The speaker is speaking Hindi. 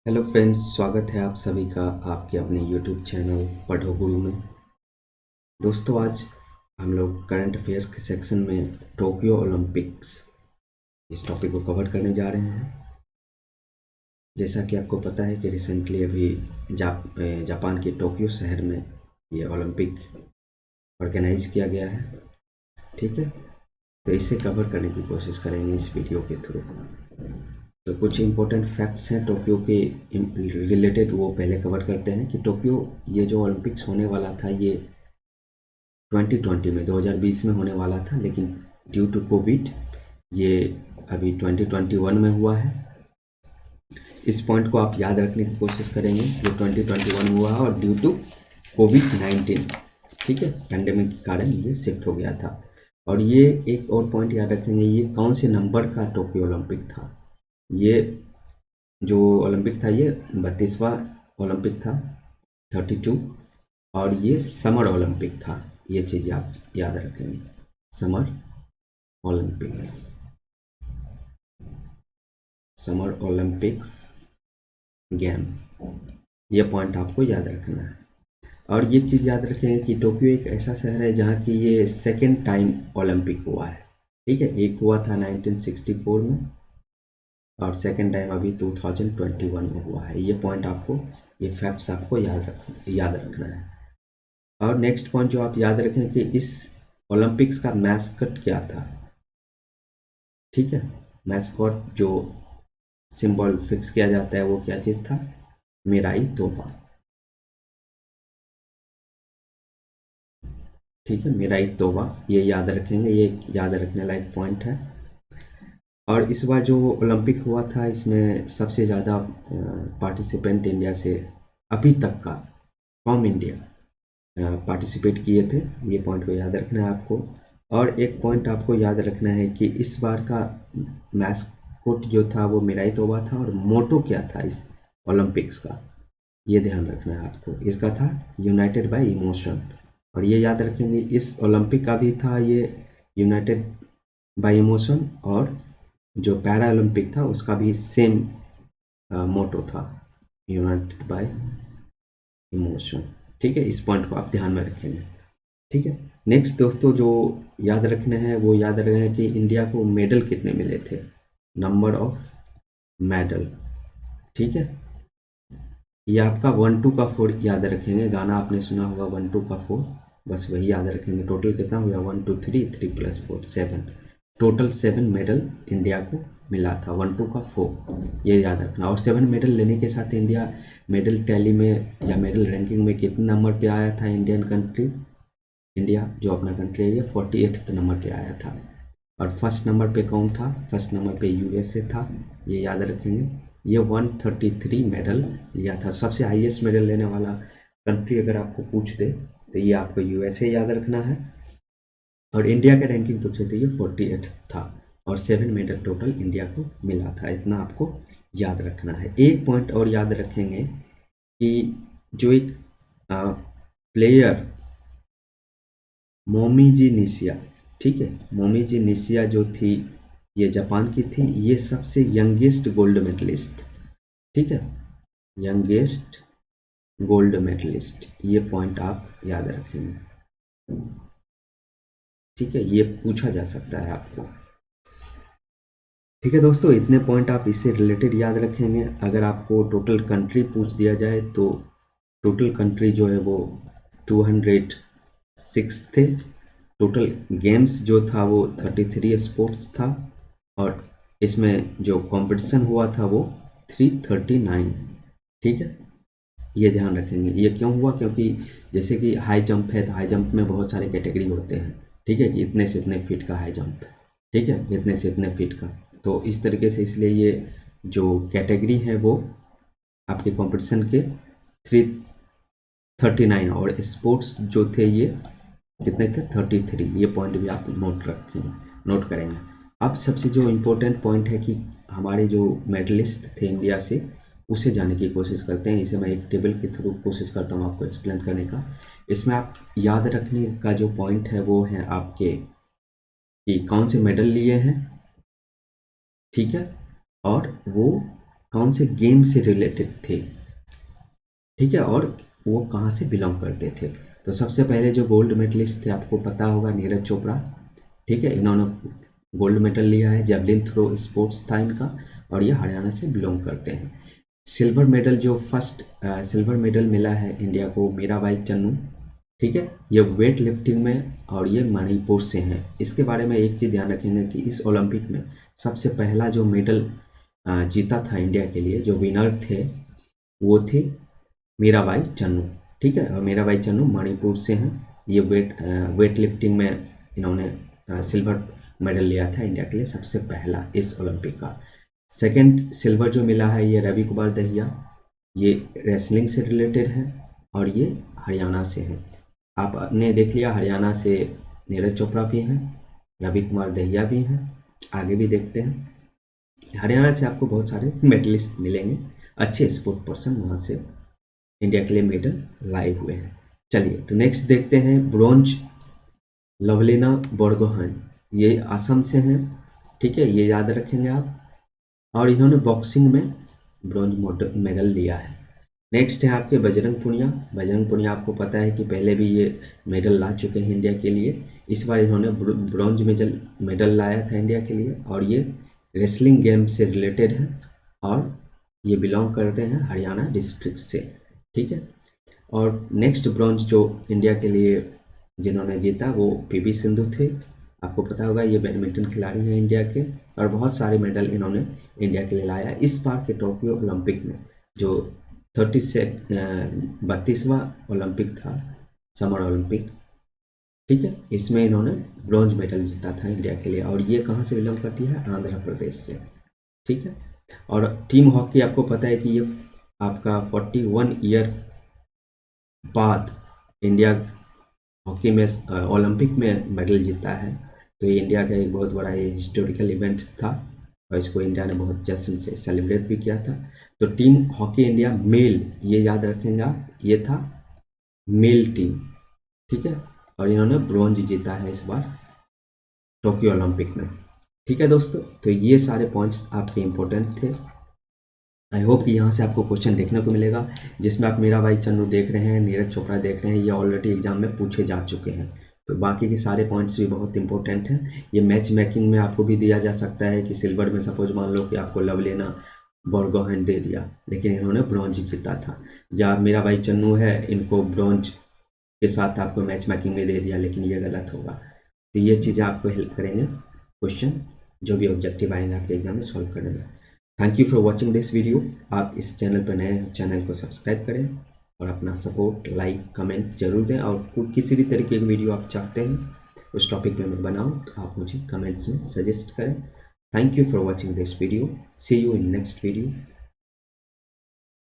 हेलो फ्रेंड्स, स्वागत है आप सभी का आपके अपने यूट्यूब चैनल पढ़ो गुरु में। दोस्तों, आज हम लोग करंट अफेयर्स के सेक्शन में टोक्यो ओलंपिक्स इस टॉपिक को कवर करने जा रहे हैं। जैसा कि आपको पता है कि रिसेंटली अभी जापान के टोक्यो शहर में ये ओलंपिक ऑर्गेनाइज किया गया है। ठीक है, तो इसे कवर करने की कोशिश करेंगे इस वीडियो के थ्रू। तो कुछ इम्पोर्टेंट फैक्ट्स हैं टोक्यो के रिलेटेड, वो पहले कवर करते हैं कि टोक्यो ये जो ओलंपिक्स होने वाला था ये 2020 में होने वाला था, लेकिन ड्यू टू कोविड ये अभी 2021 में हुआ है। इस पॉइंट को आप याद रखने की कोशिश करेंगे। ये 2021 में हुआ है और ड्यू टू कोविड-19, ठीक है, पैंडेमिक के कारण ये शिफ्ट हो गया था। और ये एक और पॉइंट याद रखेंगे, ये कौन से नंबर का टोक्यो ओलंपिक था। ये जो ओलंपिक था ये 32वां ओलंपिक था, 32, और ये समर ओलंपिक था। ये चीज़ आप याद रखेंगे, summer Olympics, summer Olympics game, ये पॉइंट आपको याद रखना है। और ये चीज़ याद रखेंगे कि टोक्यो एक ऐसा शहर है जहाँ की ये सेकेंड टाइम ओलंपिक हुआ है। ठीक है, एक हुआ था 1964 में और सेकेंड टाइम अभी 2021 में हुआ है। ये पॉइंट आपको, ये फैक्ट्स आपको याद रखना है। और नेक्स्ट पॉइंट जो आप याद रखें कि इस ओलंपिक्स का मैस्कट क्या था। ठीक है, मैस्कॉट जो सिंबल फिक्स किया जाता है वो क्या चीज़ था, मिराई तोबा। ठीक है, मिराई तोबा, ये याद रखेंगे, ये याद रखने लायक पॉइंट है। और इस बार जो ओलंपिक हुआ था इसमें सबसे ज़्यादा पार्टिसिपेंट इंडिया से अभी तक का फ्रॉम इंडिया पार्टिसिपेट किए थे। ये पॉइंट को याद रखना है आपको। और एक पॉइंट आपको याद रखना है कि इस बार का मैस्कोट जो था वो मिराई तोबा था, और मोटो क्या था इस ओलंपिक्स का, ये ध्यान रखना है आपको। इसका था यूनाइटेड बाय इमोशन। और ये याद रखेंगे इस ओलंपिक का भी था ये यूनाइटेड बाय इमोशन, और जो पैरा ओलंपिक था उसका भी सेम मोटो था, यूनाइटेड बाय इमोशन। ठीक है, इस पॉइंट को आप ध्यान में रखेंगे। ठीक है, नेक्स्ट दोस्तों जो याद रखने हैं वो याद रखना है कि इंडिया को मेडल कितने मिले थे, नंबर ऑफ मेडल। ठीक है, ये आपका 1 2 का 4 याद रखेंगे। गाना आपने सुना होगा 1 2 का 4, बस वही याद रखेंगे। टोटल कितना हो गया, 1 2 3, 3 + 4 7, टोटल 7 मेडल इंडिया को मिला था, 1 2 का 4, ये याद रखना। और 7 मेडल लेने के साथ इंडिया मेडल टैली में या मेडल रैंकिंग में कितने नंबर पे आया था, इंडियन कंट्री, इंडिया जो अपना कंट्री है ये 48th नंबर पे आया था। और फर्स्ट नंबर पे कौन था, फर्स्ट नंबर पे यूएसए था, ये याद रखेंगे। ये 133 मेडल लिया था। सबसे हाईएस्ट मेडल लेने वाला कंट्री अगर आपको पूछ दे तो ये आपको यूएसए याद रखना है। और इंडिया का रैंकिंग पूछे तो ये 48 था, और 7 मेडल टोटल इंडिया को मिला था। इतना आपको याद रखना है। एक पॉइंट और याद रखेंगे कि जो एक प्लेयर मोमिजी निशिया, ठीक है, मोमिजी निशिया जो थी ये जापान की थी, ये सबसे यंगेस्ट गोल्ड मेडलिस्ट, ठीक है, यंगेस्ट गोल्ड मेडलिस्ट, ये पॉइंट आप याद रखेंगे। ठीक है, ये पूछा जा सकता है आपको। ठीक है दोस्तों, इतने पॉइंट आप इससे रिलेटेड याद रखेंगे। अगर आपको टोटल कंट्री पूछ दिया जाए तो टोटल कंट्री जो है वो 206 थे। टोटल गेम्स जो था वो 33 स्पोर्ट्स था, और इसमें जो कंपटीशन हुआ था वो 339। ठीक है, ये ध्यान रखेंगे। ये क्यों हुआ, क्योंकि जैसे कि हाई जंप है तो हाई जंप में बहुत सारे कैटेगरी होते हैं। ठीक है, कि इतने से इतने फीट का हाई जंप, ठीक है, इतने से इतने फीट का, तो इस तरीके से इसलिए ये जो कैटेगरी है वो आपके कंपटीशन के 339, और स्पोर्ट्स जो थे ये कितने थे, 33। ये पॉइंट भी आप नोट करेंगे। अब सबसे जो इम्पोर्टेंट पॉइंट है कि हमारे जो मेडलिस्ट थे इंडिया से, उसे जाने की कोशिश करते हैं। इसे मैं एक टेबल के थ्रू कोशिश करता हूँ आपको एक्सप्लेन करने का। इसमें आप याद रखने का जो पॉइंट है वो है आपके कि कौन से मेडल लिए हैं, ठीक है, और वो कौन से गेम से रिलेटेड थे, ठीक है, और वो कहाँ से बिलोंग करते थे। तो सबसे पहले जो गोल्ड मेडलिस्ट थे आपको पता होगा, नीरज चोपड़ा, ठीक है, इन्होंने गोल्ड मेडल लिया है, जेवलिन थ्रो स्पोर्ट्स था इनका, और ये हरियाणा से बिलोंग करते हैं। सिल्वर मेडल जो फर्स्ट सिल्वर मेडल मिला है इंडिया को, मीराबाई चन्नू, ठीक है, ये वेट लिफ्टिंग में, और ये मणिपुर से हैं। इसके बारे में एक चीज़ ध्यान रखेंगे कि इस ओलंपिक में सबसे पहला जो मेडल जीता था इंडिया के लिए, जो विनर थे वो थे मीराबाई चन्नू, ठीक है, और मीराबाई चन्नू मणिपुर से हैं। ये वेट लिफ्टिंग में इन्होंने सिल्वर मेडल लिया था इंडिया के लिए सबसे पहला इस ओलंपिक का। सेकंड सिल्वर जो मिला है ये रवि कुमार दहिया, ये रेसलिंग से रिलेटेड है और ये हरियाणा से हैं। आपने देख लिया हरियाणा से नीरज चोपड़ा भी हैं, रवि कुमार दहिया भी हैं, आगे भी देखते हैं। हरियाणा से आपको बहुत सारे मेडलिस्ट मिलेंगे, अच्छे स्पोर्ट पर्सन वहाँ से इंडिया के लिए मेडल लाए हुए हैं। चलिए तो नेक्स्ट देखते हैं ब्रॉन्ज लवलीना बोरगोहान, ये असम से हैं, ठीक है, ये याद रखेंगे आप, और इन्होंने बॉक्सिंग में ब्रॉन्ज मेडल लिया है। नेक्स्ट है आपके बजरंग पुनिया। बजरंग पुनिया आपको पता है कि पहले भी ये मेडल ला चुके हैं इंडिया के लिए, इस बार इन्होंने ब्रॉन्ज मेडल लाया था इंडिया के लिए, और ये रेसलिंग गेम से रिलेटेड है और ये बिलोंग करते हैं हरियाणा डिस्ट्रिक्ट से, ठीक है। और नेक्स्ट ब्रॉन्ज जो इंडिया के लिए जिन्होंने जीता वो पीवी सिंधु थे, आपको पता होगा ये बैडमिंटन खिलाड़ी हैं इंडिया के, और बहुत सारे मेडल इन्होंने इंडिया के लिए लाया। इस बार के टोक्यो ओलंपिक में जो 32वां ओलंपिक था, समर ओलंपिक, ठीक है, इसमें इन्होंने ब्रॉन्ज मेडल जीता था इंडिया के लिए, और ये कहाँ से बिलोंग करती है, आंध्र प्रदेश से, ठीक है। और टीम हॉकी आपको पता है कि ये आपका 41 ईयर बाद इंडिया हॉकी में ओलंपिक में मेडल जीता है, तो ये इंडिया का एक बहुत बड़ा ये हिस्टोरिकल इवेंट था और इसको इंडिया ने बहुत जश्न से सेलिब्रेट भी किया था। तो टीम हॉकी इंडिया मेल, ये याद रखेंगे आप, ये था मेल टीम, ठीक है, और इन्होंने ब्रॉन्ज जीता है इस बार टोक्यो ओलंपिक में, ठीक है दोस्तों। तो ये सारे पॉइंट्स आपके इम्पोर्टेंट थे। आई होप कि यहाँ से आपको क्वेश्चन देखने को मिलेगा, जिसमें आप मीराबाई चन्नू देख रहे हैं, नीरज चोपड़ा देख रहे हैं, ये ऑलरेडी एग्जाम में पूछे जा चुके हैं। तो बाकी के सारे पॉइंट्स भी बहुत इंपॉर्टेंट हैं। ये मैच मेकिंग में आपको भी दिया जा सकता है कि सिल्वर में सपोज मान लो कि आपको लवलीना बोरगोहान दे दिया, लेकिन इन्होंने ब्रॉन्ज जीता था, या मीराबाई चन्नू है, इनको ब्रॉन्ज के साथ आपको मैच मेकिंग में दे दिया, लेकिन ये गलत होगा। तो ये चीज़ें आपको हेल्प करेंगे क्वेश्चन जो भी ऑब्जेक्टिव आएंगे आपके एग्जाम में सॉल्व करने में। Thank you for watching this video. आप इस चैनल पर नए हैं, चैनल को सब्सक्राइब करें और अपना सपोर्ट, लाइक, कमेंट जरूर दें, और किसी भी तरीके की वीडियो आप चाहते हैं उस टॉपिक पे मैं बनाऊं तो आप मुझे कमेंट्स में सजेस्ट करें। Thank you for watching this video. See you in next video.